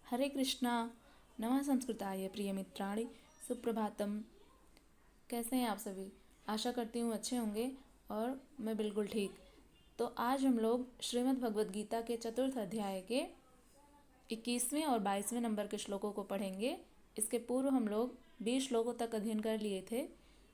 हरे कृष्णा। नमः संस्कृताय प्रिय मित्राणि, सुप्रभातम। कैसे हैं आप सभी? आशा करती हूँ अच्छे होंगे और मैं बिल्कुल ठीक। तो आज हम लोग श्रीमद् भगवद गीता के चतुर्थ अध्याय के 21वें और 22वें नंबर के श्लोकों को पढ़ेंगे। इसके पूर्व हम लोग 20 श्लोकों तक अध्ययन कर लिए थे,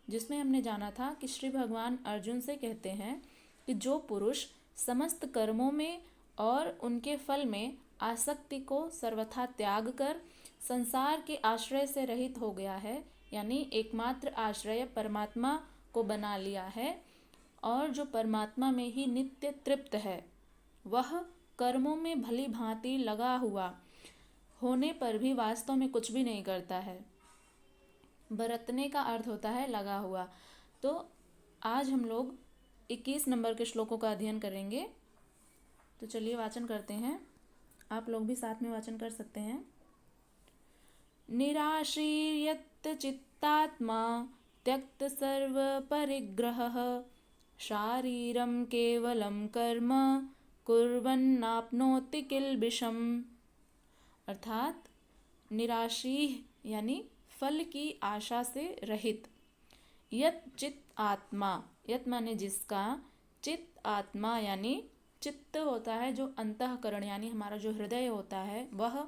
जिसमें हमने जाना था कि श्री भगवान अर्जुन से कहते हैं कि जो पुरुष समस्त कर्मों में और उनके फल में आसक्ति को सर्वथा त्याग कर संसार के आश्रय से रहित हो गया है, यानी एकमात्र आश्रय परमात्मा को बना लिया है और जो परमात्मा में ही नित्य तृप्त है, वह कर्मों में भली भांति लगा हुआ होने पर भी वास्तव में कुछ भी नहीं करता है। बरतने का अर्थ होता है लगा हुआ। तो आज हम लोग 21 नंबर के श्लोकों का अध्ययन करेंगे। तो चलिए वाचन करते हैं। आप लोग भी साथ में वाचन कर सकते हैं। निराशीर्यत चित्तात्मा त्यक्त सर्व परिग्रहः शारीरं केवलं कर्म कुर्वन्नाप्नोति किल्बिषम्। अर्थात निराशी यानी फल की आशा से रहित। यत चित आत्मा, यत माने जिसका, चित आत्मा यानी चित्त होता है जो अंतःकरण यानी हमारा जो हृदय होता है, वह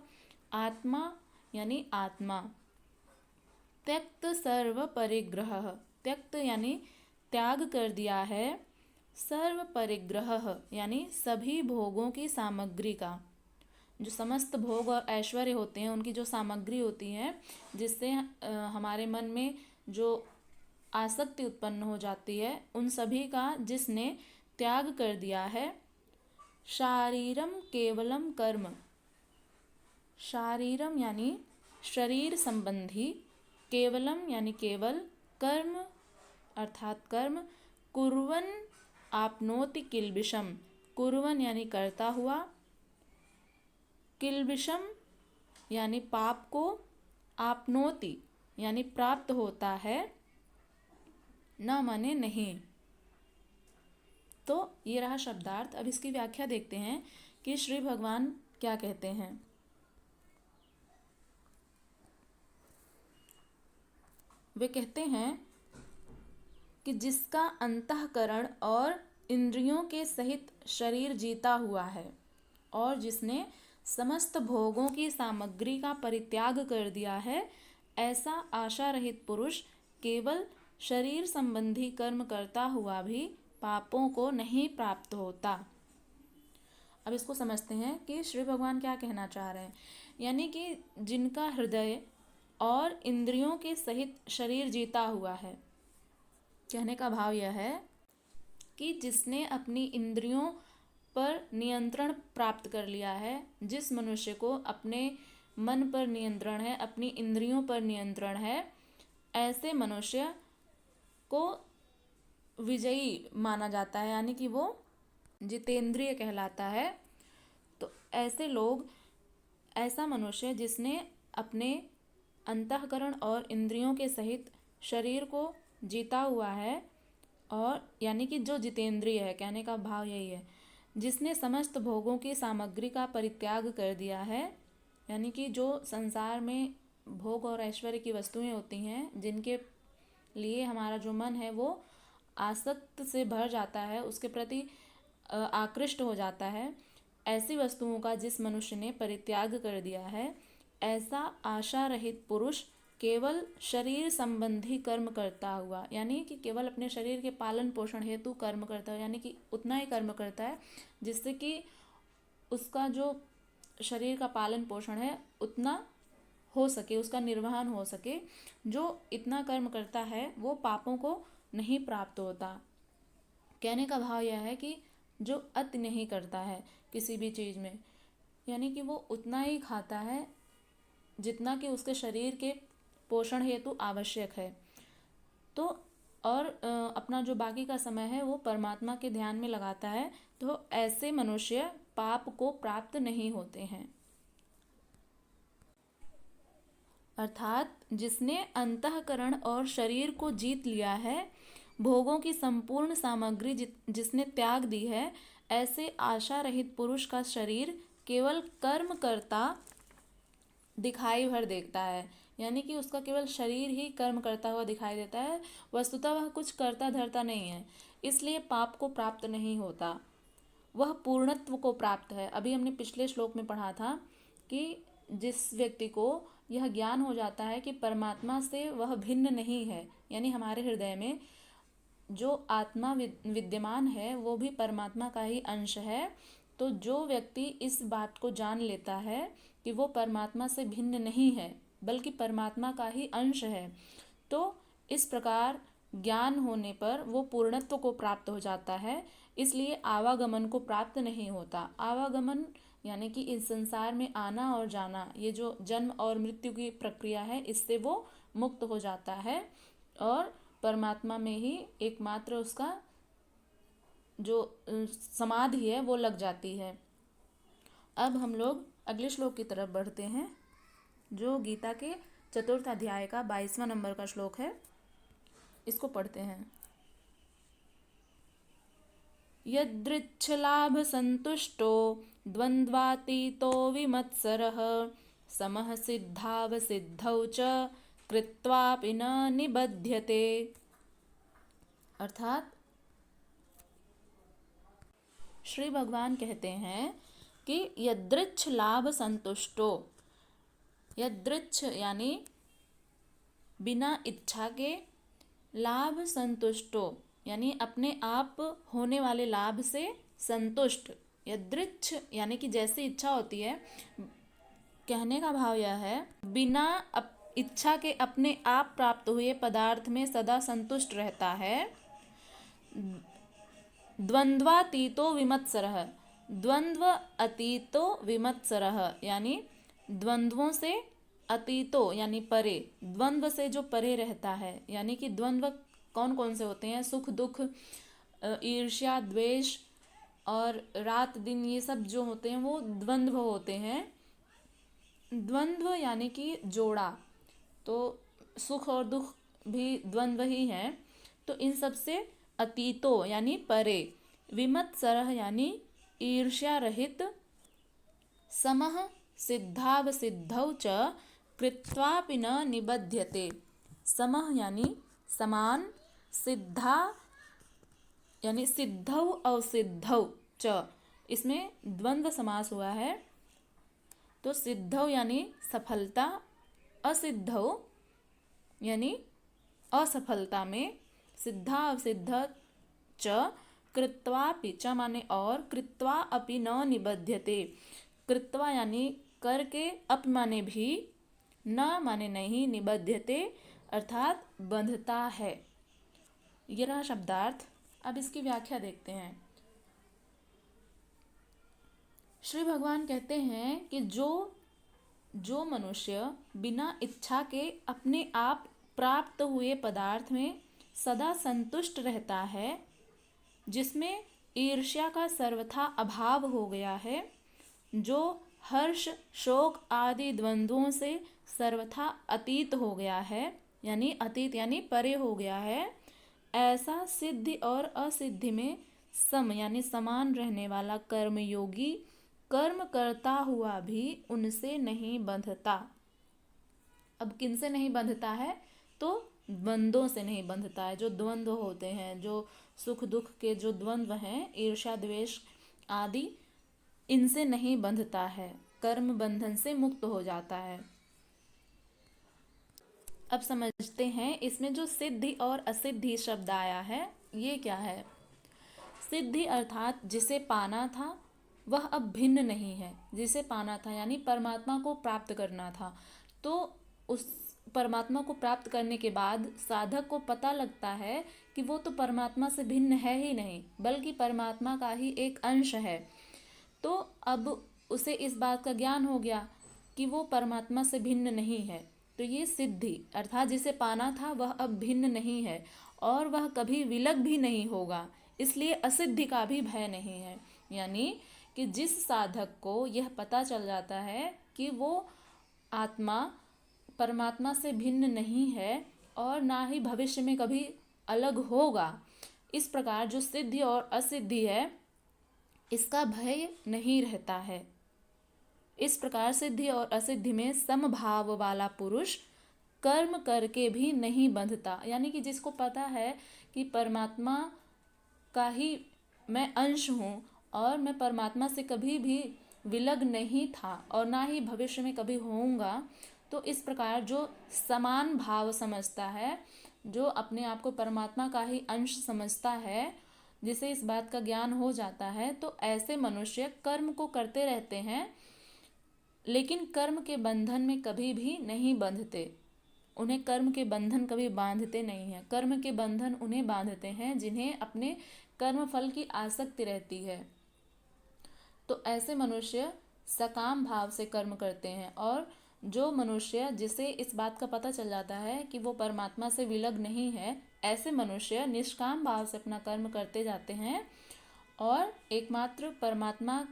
आत्मा यानी आत्मा। त्यक्त सर्व परिग्रह, त्यक्त यानी त्याग कर दिया है, सर्व परिग्रह यानी सभी भोगों की सामग्री का। जो समस्त भोग और ऐश्वर्य होते हैं, उनकी जो सामग्री होती है, जिससे हमारे मन में जो आसक्ति उत्पन्न हो जाती है, उन सभी का जिसने त्याग कर दिया है। शारीरम केवलम कर्म, शारीरम यानी शरीर संबंधी, केवलम यानी केवल, कर्म अर्थात कर्म, कुर्वन आपनोति किल्बिषम, कुर्वन यानी करता हुआ, किल्बिषम यानी पाप को, आपनोति यानी प्राप्त होता है, न माने नहीं। तो ये रहा शब्दार्थ। अब इसकी व्याख्या देखते हैं कि श्री भगवान क्या कहते हैं। वे कहते हैं कि जिसका अंतःकरण और इंद्रियों के सहित शरीर जीता हुआ है और जिसने समस्त भोगों की सामग्री का परित्याग कर दिया है, ऐसा आशा रहित पुरुष केवल शरीर संबंधी कर्म करता हुआ भी पापों को नहीं प्राप्त होता। अब इसको समझते हैं कि श्री भगवान क्या कहना चाह रहे हैं। यानी कि जिनका हृदय और इंद्रियों के सहित शरीर जीता हुआ है, कहने का भाव यह है कि जिसने अपनी इंद्रियों पर नियंत्रण प्राप्त कर लिया है, जिस मनुष्य को अपने मन पर नियंत्रण है, अपनी इंद्रियों पर नियंत्रण है, ऐसे मनुष्य को विजयी माना जाता है, यानी कि वो जितेंद्रिय कहलाता है। तो ऐसे लोग, ऐसा मनुष्य जिसने अपने अंतःकरण और इंद्रियों के सहित शरीर को जीता हुआ है, और यानी कि जो जितेंद्रिय है, कहने का भाव यही है, जिसने समस्त भोगों की सामग्री का परित्याग कर दिया है, यानी कि जो संसार में भोग और ऐश्वर्य की वस्तुएं होती हैं, जिनके लिए हमारा जो मन है वो आसक्त से भर जाता है, उसके प्रति आकृष्ट हो जाता है, ऐसी वस्तुओं का जिस मनुष्य ने परित्याग कर दिया है, ऐसा आशा रहित पुरुष केवल शरीर संबंधी कर्म करता हुआ, यानी कि केवल अपने शरीर के पालन पोषण हेतु कर्म करता है, यानी कि उतना ही कर्म करता है जिससे कि उसका जो शरीर का पालन पोषण है उतना हो सके, उसका निर्वहन हो सके। जो इतना कर्म करता है वो पापों को नहीं प्राप्त होता। कहने का भाव यह है कि जो अति नहीं करता है किसी भी चीज़ में, यानी कि वो उतना ही खाता है जितना कि उसके शरीर के पोषण हेतु आवश्यक है, तो और अपना जो बाकी का समय है वो परमात्मा के ध्यान में लगाता है, तो ऐसे मनुष्य पाप को प्राप्त नहीं होते हैं। अर्थात जिसने अंतःकरण और शरीर को जीत लिया है, भोगों की संपूर्ण सामग्री जिसने त्याग दी है, ऐसे आशा रहित पुरुष का शरीर केवल कर्म करता दिखाई भर देखता है, यानी कि उसका केवल शरीर ही कर्म करता हुआ दिखाई देता है, वस्तुतः वह कुछ करता धरता नहीं है, इसलिए पाप को प्राप्त नहीं होता, वह पूर्णत्व को प्राप्त है। अभी हमने पिछले श्लोक में पढ़ा था कि जिस व्यक्ति को यह ज्ञान हो जाता है कि परमात्मा से वह भिन्न नहीं है, यानी हमारे हृदय में जो आत्मा विद्यमान है वो भी परमात्मा का ही अंश है, तो जो व्यक्ति इस बात को जान लेता है कि वो परमात्मा से भिन्न नहीं है बल्कि परमात्मा का ही अंश है, तो इस प्रकार ज्ञान होने पर वो पूर्णत्व को प्राप्त हो जाता है, इसलिए आवागमन को प्राप्त नहीं होता। आवागमन यानी कि इस संसार में आना और जाना, ये जो जन्म और मृत्यु की प्रक्रिया है, इससे वो मुक्त हो जाता है और परमात्मा में ही एकमात्र उसका जो समाधि है वो लग जाती है। अब हम लोग अगले श्लोक की तरफ बढ़ते हैं, जो गीता के चतुर्थ अध्याय का 22वां नंबर का श्लोक है। इसको पढ़ते हैं। यदृच्छलाभ संतुष्टो द्वन्द्वातीतो विमत्सरः समः सिद्धाव सिद्धौ च कृत्वापि न निबध्यते। अर्थात श्री भगवान कहते हैं कि यदृच्छ लाभ संतुष्टो, यदृच्छ यानी बिना इच्छा के, लाभ संतुष्टो यानी अपने आप होने वाले लाभ से संतुष्ट। यदृच्छ यानी कि जैसी इच्छा होती है, कहने का भाव यह है बिना इच्छा के अपने आप प्राप्त हुए पदार्थ में सदा संतुष्ट रहता है। द्वंद्वातीतो विमत्सरः, द्वंद्व अतीतो विमत्सरः यानी द्वंद्वों से अतीतो यानी परे, द्वंद्व से जो परे रहता है, यानी कि द्वंद्व कौन कौन से होते हैं, सुख दुख, ईर्ष्या द्वेष और रात दिन, ये सब जो होते हैं वो द्वंद्व होते हैं। द्वंद्व यानी कि जोड़ा, तो सुख और दुख भी द्वंद्व ही हैं, तो इन सब से अतीतो यानी परे, विमत्सरः यानी ईर्ष्या रहित, समः सिद्धाव सिद्धौ च कृत्वापि न निबध्यते। समः यानी समान, सिद्धा यानी सिद्धौ और सिद्धौ च, इसमें द्वंद्व समास हुआ है, तो सिद्धौ यानी सफलता, असिद्धौ यानी असफलता में, सिद्धा असिद्ध च कृत्वापि, च माने और, कृत्वा अपि न निबध्यते। कृत्वा यानी करके, अप माने भी, न माने नहीं, निबध्यते अर्थात बंधता है। ये रहा शब्दार्थ। अब इसकी व्याख्या देखते हैं। श्री भगवान कहते हैं कि जो मनुष्य बिना इच्छा के अपने आप प्राप्त हुए पदार्थ में सदा संतुष्ट रहता है, जिसमें ईर्ष्या का सर्वथा अभाव हो गया है, जो हर्ष शोक आदि द्वंद्वों से सर्वथा अतीत हो गया है, यानी अतीत यानी परे हो गया है, ऐसा सिद्धि और असिद्धि में सम यानी समान रहने वाला कर्मयोगी कर्म करता हुआ भी उनसे नहीं बंधता। अब किनसे नहीं बंधता है, तो द्वंद्वों से नहीं बंधता है। जो द्वंद्व होते हैं, जो सुख दुख के जो द्वंद्व हैं, ईर्ष्या द्वेष आदि, इनसे नहीं बंधता है, कर्म बंधन से मुक्त हो जाता है। अब समझते हैं इसमें जो सिद्धि और असिद्धि शब्द आया है ये क्या है। सिद्धि अर्थात जिसे पाना था वह अब भिन्न नहीं है, जिसे पाना था यानी परमात्मा को प्राप्त करना था, तो उस परमात्मा को प्राप्त करने के बाद साधक को पता लगता है कि वो तो परमात्मा से भिन्न है ही नहीं, बल्कि परमात्मा का ही एक अंश है। तो अब उसे इस बात का ज्ञान हो गया कि वो परमात्मा से भिन्न नहीं है, तो ये सिद्धि अर्थात जिसे पाना था वह अब भिन्न नहीं है और वह कभी विलग भी नहीं होगा, इसलिए असिद्धि का भी भय नहीं है। यानी कि जिस साधक को यह पता चल जाता है कि वो आत्मा परमात्मा से भिन्न नहीं है और ना ही भविष्य में कभी अलग होगा, इस प्रकार जो सिद्धि और असिद्धि है इसका भय नहीं रहता है। इस प्रकार सिद्धि और असिद्धि में समभाव वाला पुरुष कर्म करके भी नहीं बंधता। यानी कि जिसको पता है कि परमात्मा का ही मैं अंश हूँ और मैं परमात्मा से कभी भी विलग नहीं था और ना ही भविष्य में कभी होऊंगा, तो इस प्रकार जो समान भाव समझता है, जो अपने आप को परमात्मा का ही अंश समझता है, जिसे इस बात का ज्ञान हो जाता है, तो ऐसे मनुष्य कर्म को करते रहते हैं लेकिन कर्म के बंधन में कभी भी नहीं बंधते। उन्हें कर्म के बंधन कभी बांधते नहीं हैं। कर्म के बंधन उन्हें बांधते हैं जिन्हें अपने कर्म फल की आसक्ति रहती है। तो ऐसे मनुष्य सकाम भाव से कर्म करते हैं, और जो मनुष्य जिसे इस बात का पता चल जाता है कि वो परमात्मा से विलग नहीं है, ऐसे मनुष्य निष्काम भाव से अपना कर्म करते जाते हैं और एकमात्र परमात्मा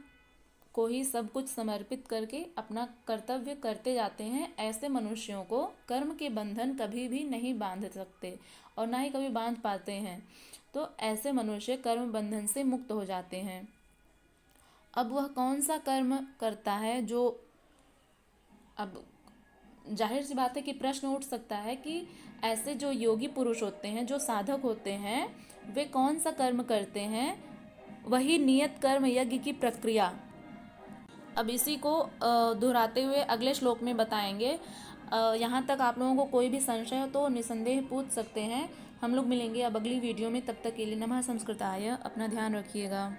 को ही सब कुछ समर्पित करके अपना कर्तव्य करते जाते हैं। ऐसे मनुष्यों को कर्म के बंधन कभी भी नहीं बांध सकते और ना ही कभी बांध पाते हैं। तो ऐसे मनुष्य कर्म बंधन से मुक्त हो जाते हैं। अब वह कौन सा कर्म करता है जो, अब जाहिर सी बात है कि प्रश्न उठ सकता है कि ऐसे जो योगी पुरुष होते हैं, जो साधक होते हैं, वे कौन सा कर्म करते हैं? वही नियत कर्म यज्ञ की प्रक्रिया। अब इसी को दोहराते हुए अगले श्लोक में बताएंगे। यहाँ तक आप लोगों को कोई भी संशय हो तो निसंदेह पूछ सकते हैं। हम लोग मिलेंगे अब अगली वीडियो में। तब तक के लिए नमः संस्कृताय। अपना ध्यान रखिएगा।